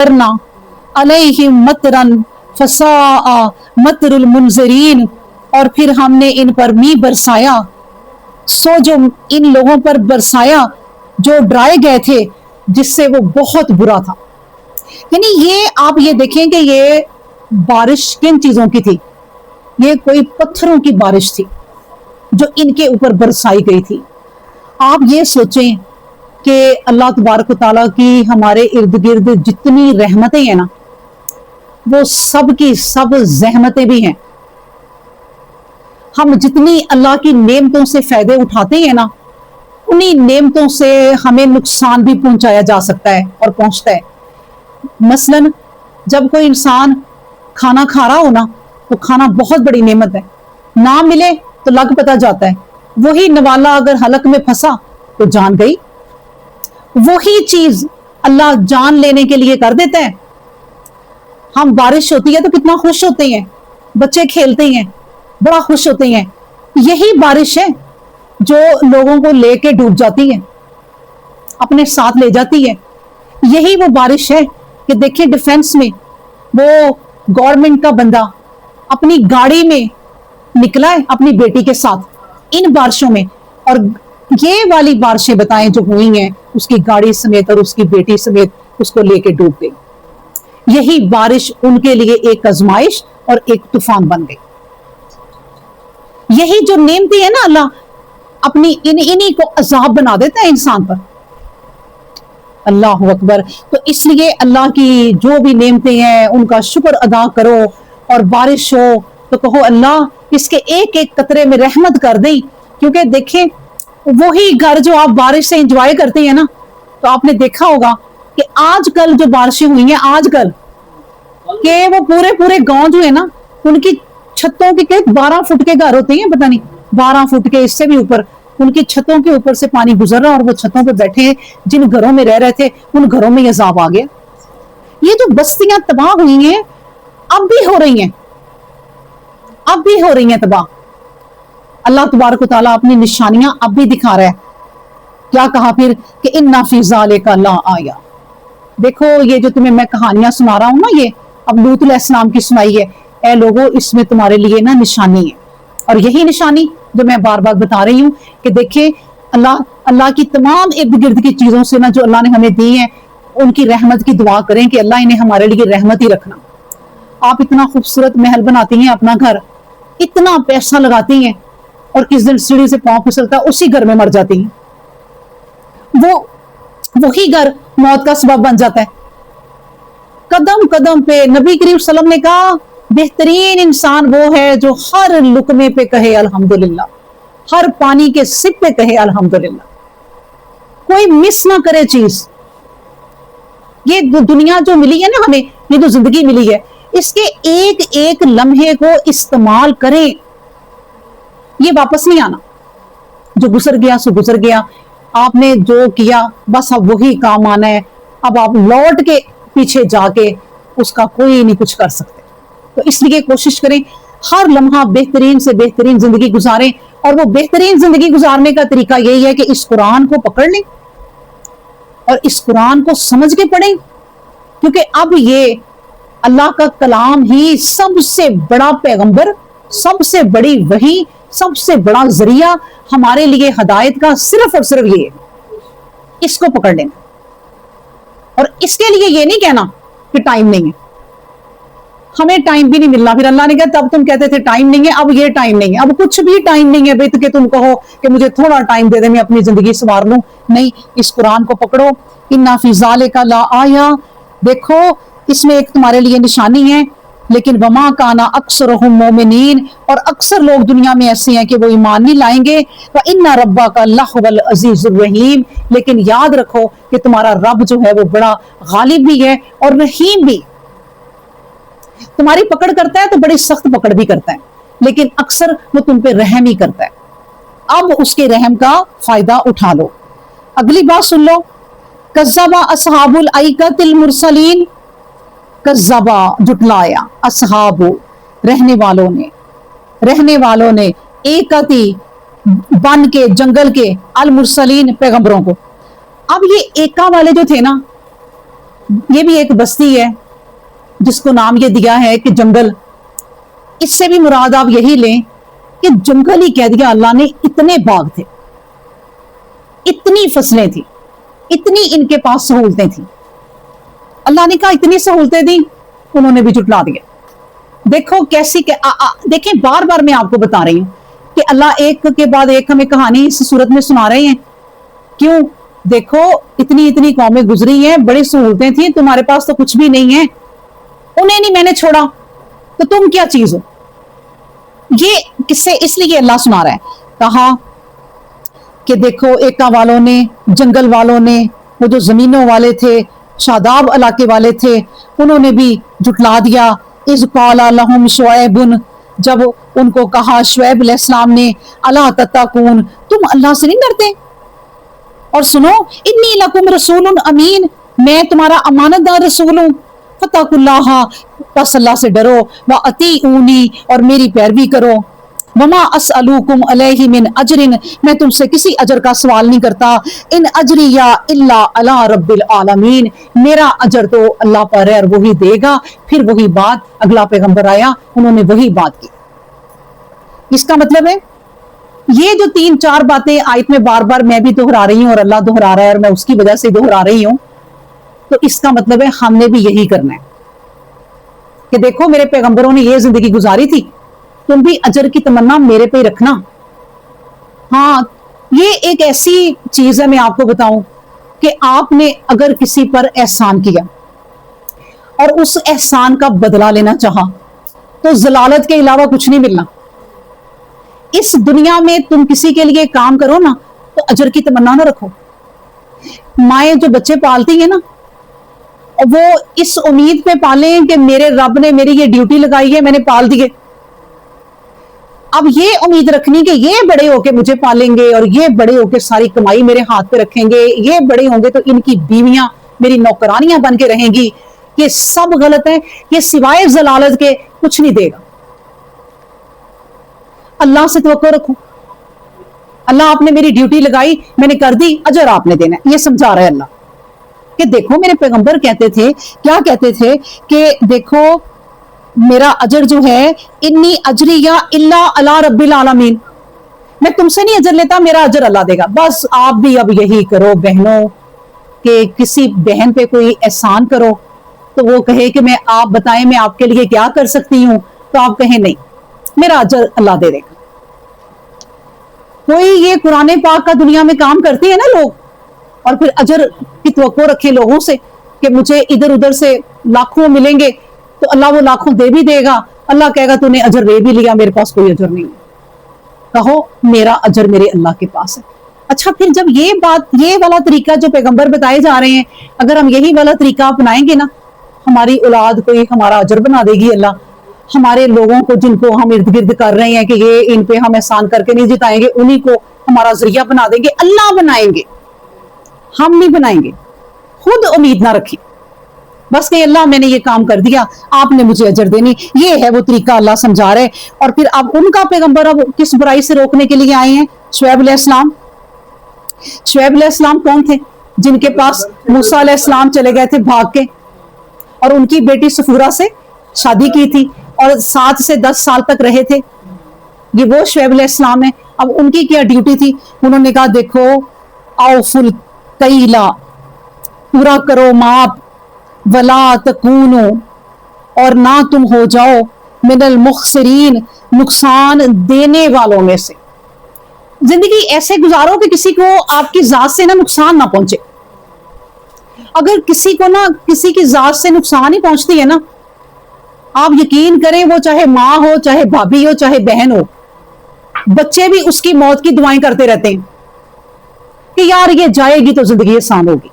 करना अलैहिम मतरन फसाआ मतरुल मुनज़रीन, और फिर हमने इन पर मी बरसाया, सो जो इन लोगों पर बरसाया जो डराए गए थे, जिससे वो बहुत बुरा था। यानी ये आप ये देखें कि ये बारिश किन चीजों की थी, ये कोई पत्थरों की बारिश थी जो इनके ऊपर बरसाई गई थी। आप ये सोचें कि अल्लाह तबारक तआला की हमारे इर्द गिर्द जितनी रहमतें हैं ना, वो सब की सब जहमतें भी हैं। हम जितनी अल्लाह की नेमतों से फायदे उठाते हैं ना, उन्हीं नेमतों से हमें नुकसान भी पहुंचाया जा सकता है और पहुंचता है। मसलन जब कोई इंसान खाना खा रहा हो ना, तो खाना बहुत बड़ी नेमत है, ना मिले तो लग पता जाता है। वही नवाला अगर हलक में फंसा तो जान गई। वही चीज अल्लाह जान लेने के लिए कर देता है। हम बारिश होती है तो कितना खुश होते हैं, बच्चे खेलते हैं, बड़ा खुश होते हैं। यही बारिश है जो लोगों को लेके डूब जाती है, अपने साथ ले जाती है। यही वो बारिश है कि देखिए डिफेंस में वो गवर्नमेंट का बंदा अपनी गाड़ी में निकला है अपनी बेटी के साथ इन बारिशों में, और ये वाली बारिशें बताएं जो हुई हैं, उसकी गाड़ी समेत और उसकी बेटी समेत उसको लेके डूब गई। यही बारिश उनके लिए एक आजमाइश और एक तूफान बन गई। यही जो नेमती है ना, अल्लाह अपनी इन्हीं को अजाब बना देता है इंसान पर। अल्लाह अकबर। तो इसलिए अल्लाह की जो भी नेमतें हैं उनका शुक्र अदा करो, और बारिश हो तो कहो अल्लाह इसके एक एक कतरे में रहमत कर दे। क्योंकि देखें वही घर जो आप बारिश से एंजॉय करते हैं ना, तो आपने देखा होगा कि आजकल जो बारिशें हुई हैं आजकल के वो पूरे पूरे गांव जो है ना, उनकी छतों के 12 फुट के घर होते हैं, पता नहीं 12 फुट के, इससे भी ऊपर, उनकी छतों के ऊपर से पानी गुजर रहा और वो छतों पे बैठे हैं। जिन घरों में रह रहे थे उन घरों में अजाब आ गया। ये जो बस्तियां तबाह हुई हैं अब भी हो रही हैं, अब भी हो रही हैं तबाह। अल्लाह तबारक तआला अपनी निशानियां अब भी दिखा रहा है। क्या कहा फिर कि इन्ना फी ज़ालिका ला आया। देखो ये जो तुम्हें मैं कहानियां सुना रहा हूं ना, ये अब लूत अलैहिस्सलाम की सुनाई है। ए लोगों, इसमें तुम्हारे लिए ना निशानी है, और यही निशानी जो मैं बार बार बता रही हूँ कि देखिए अल्लाह की तमाम इर्द गिर्द की चीजों से ना जो अल्लाह ने हमें दी है, उनकी रहमत की दुआ करें कि अल्लाह इन्हें हमारे लिए रहमत ही रखना। आप इतना खूबसूरत महल बनाती हैं अपना घर, इतना पैसा लगाती हैं, और किस दिन सीढ़ी से पांव फिसलता उसी घर में मर जाती हैं। वही घर मौत का सबब बन जाता है। कदम कदम पे नबी करीम सल्लल्लाहु अलैहि वसल्लम ने कहा बेहतरीन इंसान वो है जो हर लुकमे पे कहे अल्हम्दुलिल्लाह, हर पानी के सिप पे कहे अल्हम्दुलिल्लाह, कोई मिस ना करे चीज। ये दुनिया जो मिली है ना हमें, ये जो जिंदगी मिली है, इसके एक एक लम्हे को इस्तेमाल करें। ये वापस नहीं आना, जो गुजर गया सो गुजर गया। आपने जो किया बस अब वही काम आना है। अब आप लौट के पीछे जाके उसका कोई नहीं कुछ कर सकते। तो इसलिए कोशिश करें हर लम्हा बेहतरीन से बेहतरीन जिंदगी गुजारें, और वो बेहतरीन जिंदगी गुजारने का तरीका यही है कि इस कुरान को पकड़ लें और इस कुरान को समझ के पढ़ें। क्योंकि अब ये अल्लाह का कलाम ही सबसे बड़ा पैगंबर, सबसे बड़ी वही, सबसे बड़ा जरिया हमारे लिए हदायत का सिर्फ और सिर्फ ये है। इसको पकड़ लेना, और इसके लिए ये नहीं कहना कि टाइम नहीं है, हमें टाइम भी नहीं मिलना। फिर अल्लाह ने कहा तब तुम कहते थे टाइम नहीं है, अब ये टाइम नहीं है, अब कुछ भी टाइम नहीं है भाई कि तुम कहो कि मुझे थोड़ा टाइम दे दे मैं अपनी जिंदगी संवार लूं। नहीं, इस कुरान को पकड़ो। इन्ना फी ज़ालिका ला आया, देखो इसमें एक तुम्हारे लिए निशानी है। लेकिन वमा काना अक्सरुहुम मोमिनीन, और अक्सर लोग दुनिया में ऐसे हैं कि वो ईमान नहीं लाएंगे। व इन्ना रब्बका लहुवल अज़ीज़ुर रहीम, लेकिन याद रखो कि तुम्हारा रब जो है वो बड़ा गालिब भी है और रहीम भी। तुम्हारी पकड़ करता है तो बड़ी सख्त पकड़ भी करता है, लेकिन अक्सर वो तुम पे रहम ही करता है। अब उसके रहम का फायदा उठा लो। अगली बात सुन लो, कज़्ज़बा अस्हाबुल ऐकतिल मुरसलीन, कज़्ज़बा जुटलाया, अस्हाबु रहने वालों ने एकती बन के जंगल के, अल मुरसलीन पैगंबरों को। अब ये एका वाले जो थे ना, یہ بھی ایک بستی ہے جس کو نام یہ دیا ہے کہ جنگل. اس سے بھی مراد آپ یہی لیں کہ جنگل ہی کہہ دیا اللہ نے. اتنے باغ تھے, اتنی فصلیں تھیں, اتنی ان کے پاس سہولتیں تھیں. اللہ نے کہا اتنی سہولتیں دی, انہوں نے بھی جھٹلا دیا. دیکھو کیسی دیکھیں, بار بار میں آپ کو بتا رہی ہوں کہ اللہ ایک کے بعد ایک ہمیں کہانی اس صورت میں سنا رہے ہیں. کیوں؟ دیکھو اتنی اتنی قومیں گزری ہیں, بڑی سہولتیں تھیں, تمہارے پاس تو کچھ بھی نہیں ہے. انہیں نہیں میں نے چھوڑا تو تم کیا چیز ہو. یہ کس سے اس لیے اللہ سنا رہا ہے. کہا کہ دیکھو ایکا والوں نے, جنگل والوں نے, وہ جو زمینوں والے تھے, شاداب علاقے والے تھے, انہوں نے بھی جھٹلا دیا. اذ قال لهم شعیب, جب ان کو کہا شعیب علیہ السلام نے, الا تتقون, تم اللہ سے نہیں ڈرتے. اور سنو, انی لکم رسول امین, میں تمہارا امانت دار رسول ہوں. فاتقوا اللہ, پس اللہ سے ڈرو. واطیعونی, اور میری پیروی کرو. وما اسألوکم علیہ من اجر, میں تم سے کسی اجر کا سوال نہیں کرتا. ان اجری الا علی رب العالمین, میرا اجر تو اللہ پر ہے اور وہی دے گا. پھر وہی بات, اگلا پیغمبر آیا, انہوں نے وہی بات کی. اس کا مطلب ہے یہ جو 3-4 باتیں آیت میں بار بار میں بھی دہرا رہی ہوں اور اللہ دہرا رہا ہے اور میں اس کی وجہ سے دہرا رہی ہوں, تو اس کا مطلب ہے ہم نے بھی یہی کرنا ہے کہ دیکھو میرے پیغمبروں نے یہ زندگی گزاری تھی, تم بھی اجر کی تمنا میرے پہ رکھنا. ہاں, یہ ایک ایسی چیز ہے, میں آپ کو بتاؤں کہ آپ نے اگر کسی پر احسان کیا اور اس احسان کا بدلہ لینا چاہا تو ضلالت کے علاوہ کچھ نہیں ملنا. اس دنیا میں تم کسی کے لیے کام کرو نا تو اجر کی تمنا نہ رکھو. مائیں جو بچے پالتی ہیں نا, وہ اس امید پہ پالیں کہ میرے رب نے میری یہ ڈیوٹی لگائی ہے, میں نے پال دیے. اب یہ امید رکھنی کہ یہ بڑے ہو کے مجھے پالیں گے اور یہ بڑے ہو کے ساری کمائی میرے ہاتھ پہ رکھیں گے, یہ بڑے ہوں گے تو ان کی بیویاں میری نوکرانیاں بن کے رہیں گی, یہ سب غلط ہے. یہ سوائے ضلالت کے کچھ نہیں دے گا. اللہ سے توقع رکھو. اللہ آپ نے میری ڈیوٹی لگائی, میں نے کر دی, اجر آپ نے دینا. یہ سمجھا رہا ہے اللہ کہ دیکھو میرے پیغمبر کہتے تھے, کیا کہتے تھے کہ دیکھو میرا اجر جو ہے, انی اجری الا علی رب العالمین, میں تم سے نہیں اجر لیتا, میرا اجر اللہ دے گا. بس آپ بھی اب یہی کرو بہنوں کہ کسی بہن پہ کوئی احسان کرو تو وہ کہے کہ میں, آپ بتائیں میں آپ کے لیے کیا کر سکتی ہوں, تو آپ کہیں نہیں, میرا اجر اللہ دے گا. کوئی یہ قرآن پاک کا دنیا میں کام کرتے ہیں نا لوگ, اور پھر اجر کی توقع رکھے لوگوں سے کہ مجھے ادھر ادھر سے لاکھوں ملیں گے, تو اللہ وہ لاکھوں دے بھی دے گا. اللہ کہے گا تو نے اجر دے بھی لیا, میرے پاس کوئی اجر نہیں. کہو میرا اجر میرے اللہ کے پاس ہے. اچھا, پھر جب یہ بات, یہ والا طریقہ جو پیغمبر بتائے جا رہے ہیں, اگر ہم یہی والا طریقہ اپنائیں گے نا, ہماری اولاد کو ہمارا اجر بنا دے گی اللہ. ہمارے لوگوں کو جن کو ہم ارد گرد کر رہے ہیں کہ یہ ان پہ ہم احسان کر کے نہیں جتائیں گے, انہی کو ہمارا ذریعہ بنا دیں گے. اللہ بنائیں گے, ہم نہیں بنائیں گے. خود امید نہ رکھی بس کہ اللہ میں نے یہ کام کر دیا, آپ نے مجھے اجر دینی. یہ ہے وہ طریقہ اللہ سمجھا رہے. اور پھر اب ان کا پیغمبر اب کس برائی سے روکنے کے لیے آئے ہیں؟ شعیب علیہ السلام. شعیب علیہ السلام کون تھے؟ جن کے پاس موسیٰ علیہ السلام چلے گئے تھے بھاگ کے, اور ان کی بیٹی صفورہ سے شادی کی تھی اور 7 سے 10 سال تک رہے تھے. یہ وہ شعیب علیہ السلام ہے. اب ان کی کیا ڈیوٹی تھی؟ انہوں نے کہا دیکھو اوفل کیلا, پورا کرو ماپ, ولا تکونو, اور نہ تم ہو جاؤ من المخسرین, نقصان دینے والوں میں سے. زندگی ایسے گزارو کہ کسی کو آپ کی ذات سے نہ نقصان نہ پہنچے. اگر کسی کو نہ کسی کی ذات سے نقصان ہی پہنچتی ہے نا, آپ یقین کریں وہ چاہے ماں ہو, چاہے بھابھی ہو, چاہے بہن ہو, بچے بھی اس کی موت کی دعائیں کرتے رہتے ہیں کہ یار یہ جائے گی تو زندگی آسان ہوگی.